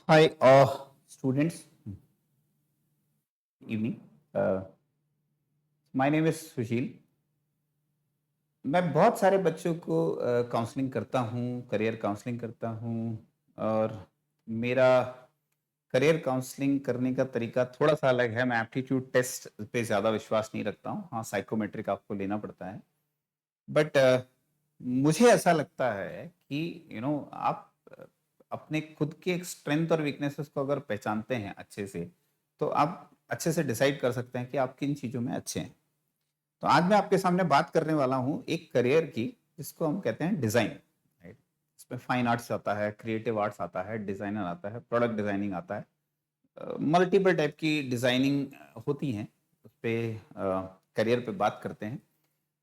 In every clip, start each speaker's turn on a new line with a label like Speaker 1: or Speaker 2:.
Speaker 1: Hi, students. Evening. Uh, my name is सुशील। मैं बहुत सारे बच्चों को काउंसलिंग करता हूँ, करियर काउंसलिंग करता हूँ और मेरा करियर काउंसलिंग करने का तरीका थोड़ा-सा अलग है। मैं एप्टीट्यूड टेस्ट पे ज़्यादा विश्वास नहीं रखता हूँ। हाँ, साइकोमेट्रिक आपको लेना पड़ता है। बट मुझे ऐसा लगता है कि आप अपने खुद के एक स्ट्रेंथ और वीकनेसेस को अगर पहचानते हैं अच्छे से, तो आप अच्छे से डिसाइड कर सकते हैं कि आप किन चीज़ों में अच्छे हैं। तो आज मैं आपके सामने बात करने वाला हूँ एक करियर की, जिसको हम कहते हैं डिज़ाइन, राइट? इसमें फाइन आर्ट्स आता है, क्रिएटिव आर्ट्स आता है, डिज़ाइनर आता है, प्रोडक्ट डिज़ाइनिंग आता है। मल्टीपल टाइप की डिज़ाइनिंग होती हैं, उसपे करियर पे बात करते हैं।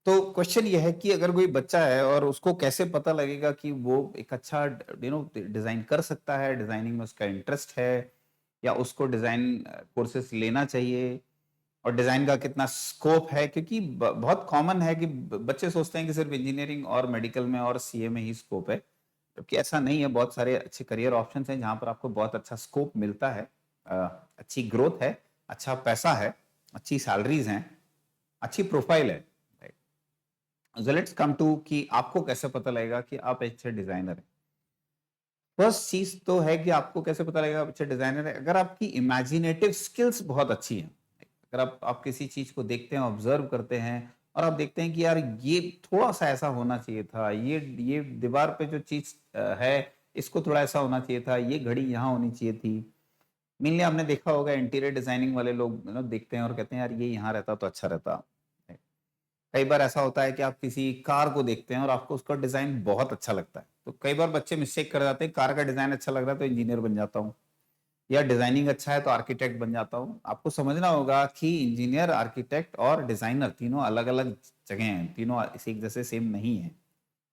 Speaker 1: तो क्वेश्चन ये है कि अगर कोई बच्चा है और उसको कैसे पता लगेगा कि वो एक अच्छा डिज़ाइन कर सकता है, डिज़ाइनिंग में उसका इंटरेस्ट है या उसको डिज़ाइन कोर्सेज़ लेना चाहिए और डिज़ाइन का कितना स्कोप है? क्योंकि ब बहुत कॉमन है कि ब बच्चे सोचते हैं कि सिर्फ़ इंजीनियरिंग और मेडिकल में और सीए में ही स्कोप है, जबकि ऐसा नहीं है। बहुत सारे अच्छे करियर ऑप्शंस हैं जहाँ पर आपको बहुत अच्छा स्कोप मिलता है। अ, अच्छी ग्रोथ है, अच्छा पैसा है, अच्छी सैलरीज़ हैं, अच्छी प्रोफ़ाइल है, right? So let's come to कि आपको कैसे पता लगेगा कि आप एक अच्छे डिज़ाइनर हैं। फर्स्ट चीज़ तो है कि आपको कैसे पता लगेगा आप अच्छे डिज़ाइनर हैं, अगर आपकी इमेजिनेटिव स्किल्स बहुत अच्छी हैं। अगर आप किसी चीज़ को देखते हैं, ऑब्ज़र्व करते हैं और आप देखते हैं कि यार ये थोड़ा-सा ऐसा होना चाहिए था, ये दीवार पे जो चीज़ है, इसको थोड़ा ऐसा होना चाहिए था, ये घड़ी यहाँ होनी चाहिए थी। मेनली आपने देखा होगा इंटीरियर डिज़ाइनिंग वाले लोग देखते हैं और कहते हैं यार ये यहाँ रहता तो अच्छा रहता। कई बार ऐसा होता है कि आप किसी कार को देखते हैं और आपको उसका डिज़ाइन बहुत अच्छा लगता है। तो कई बार बच्चे मिस्टेक कर जाते हैं, कार का डिज़ाइन अच्छा लग रहा है तो इंजीनियर बन जाता हूँ या डिज़ाइनिंग अच्छा है तो आर्किटेक्ट बन जाता हूँ। आपको समझना होगा कि इंजीनियर, आर्किटेक्ट और डिज़ाइनर तीनों अलग-अलग जगह हैं, तीनों इसी एक जैसे सेम नहीं हैं।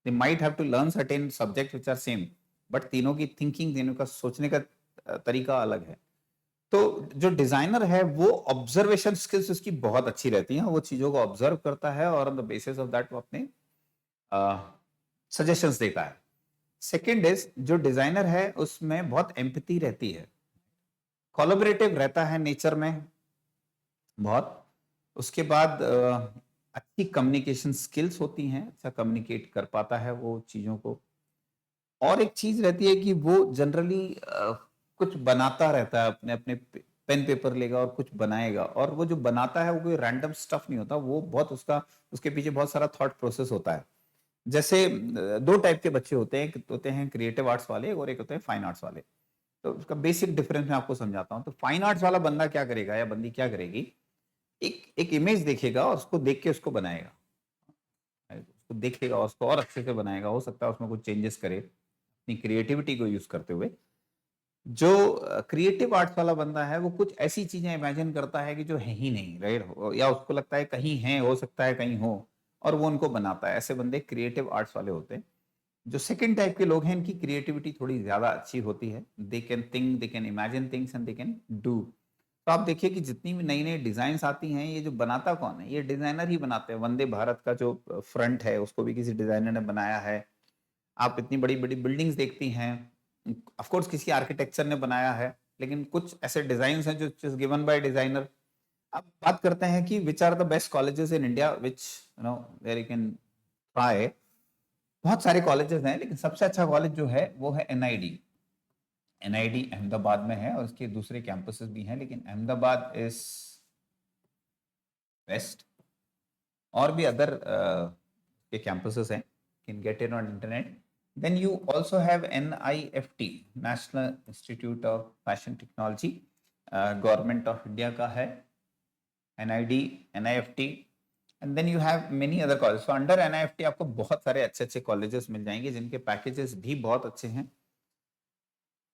Speaker 1: They might have to learn certain subject which are same, but तीनों की थिंकिंग, तीनों का सोचने का तरीका अलग है। तो जो डिजाइनर है वो ऑब्जर्वेशन स्किल्स उसकी बहुत अच्छी रहती हैं, वो चीजों को ऑब्जर्व करता है और on the basis of that वो अपने सजेशंस देता है। सेकंड इज जो डिजाइनर है उसमें बहुत एम्पैथी रहती है, कोलैबोरेटिव रहता है नेचर में बहुत। उसके बाद अच्छी कम्युनिकेशन स्किल्स होती हैं, अच्छा कम्युनिकेट कर पाता है वो चीजों को। और एक चीज रहती है कि वो जनरली कुछ बनाता रहता है, अपने अपने पेन पेपर लेगा और कुछ बनाएगा, और वो जो बनाता है वो कोई रैंडम स्टफ नहीं होता, वो बहुत उसका उसके पीछे बहुत सारा थॉट प्रोसेस होता है। जैसे दो टाइप के बच्चे होते हैं, एक होते हैं क्रिएटिव आर्ट्स वाले और एक होते हैं फाइन आर्ट्स वाले। तो उसका बेसिक डिफरेंस मैं आपको समझाता हूँ। तो फाइन आर्ट्स वाला बंदा क्या करेगा या बंदी क्या करेगी, एक एक इमेज देखेगा और उसको देख के उसको बनाएगा, उसको देखेगा उसको और अच्छे से बनाएगा, हो सकता है उसमें कुछ चेंजेस करे अपनी क्रिएटिविटी को यूज करते हुए। जो क्रिएटिव आर्ट्स वाला बंदा है वो कुछ ऐसी चीजें इमेजिन करता है कि जो है ही नहीं, राइट? या उसको लगता है कहीं है, हो सकता है कहीं हो, और वो उनको बनाता है। ऐसे बंदे क्रिएटिव आर्ट्स वाले होते हैं। जो सेकंड टाइप के लोग हैं, इनकी क्रिएटिविटी थोड़ी ज्यादा अच्छी होती है। They can think, they can imagine things and they can do. तो आप देखिए कि जितनी भी नई नई डिजाइन आती हैं, ये जो बनाता कौन है? ये डिजाइनर ही बनाते हैं। वंदे भारत का जो फ्रंट है उसको भी किसी डिजाइनर ने बनाया है। आप इतनी बड़ी-बड़ी बिल्डिंग्स देखती हैं, ऑफ कोर्स किसी आर्किटेक्चर ने बनाया है, लेकिन कुछ ऐसे डिजाइन्स हैं जो इज गिवन बाय डिजाइनर। अब बात करते हैं कि which are the best colleges in India which where you can try. बहुत सारे कॉलेजेस हैं, लेकिन सबसे अच्छा कॉलेज जो है वो है एनआईडी। एनआईडी अहमदाबाद में है और उसके दूसरे कैंपसेस भी हैं, लेकिन अहमदाबाद इज बेस्ट। और भी अदर के कैंपसेस हैं, can get in on internet. Then you also have NIFT, national institute of fashion technology, government of India का है NID, NIFT. And then you have many other college. So under NIFT आपको बहुत सारे अच्छे अच्छे colleges मिल जाएंगे जिनके packages भी बहुत अच्छे हैं।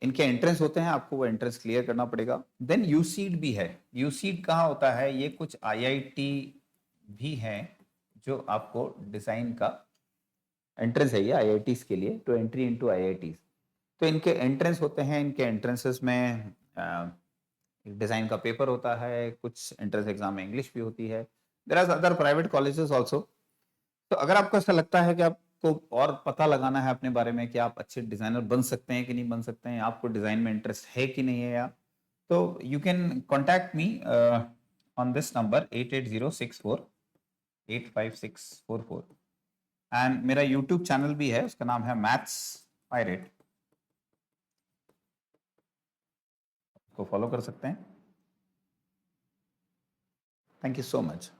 Speaker 1: इनके एंट्रेंस होते हैं, आपको वो एंट्रेंस क्लियर करना पड़ेगा। देन यूसीड भी है। यूसीड कहाँ होता है? ये कुछ आईआईटी भी हैं जो आपको डिजाइन का एंट्रेंस है, ये आईआईटीज के लिए, टू एंट्री इनटू आईआईटीज। तो इनके एंट्रेंस होते हैं, इनके एंट्रेंसेस में डिजाइन का पेपर होता है, कुछ एंट्रेंस एग्जाम में इंग्लिश भी होती है। There are other private colleges also. तो अगर आपको ऐसा लगता है कि आप आपको और पता लगाना है अपने बारे में कि आप अच्छे डिज़ाइनर बन सकते हैं कि नहीं बन सकते हैं, आपको डिज़ाइन में इंटरेस्ट है कि नहीं है या तो you can contact me on this number 8806485644 and मेरा यूट्यूब चैनल भी है, उसका नाम है मैथ्स पायरेट, को फॉलो कर सकते हैं। Thank you so much.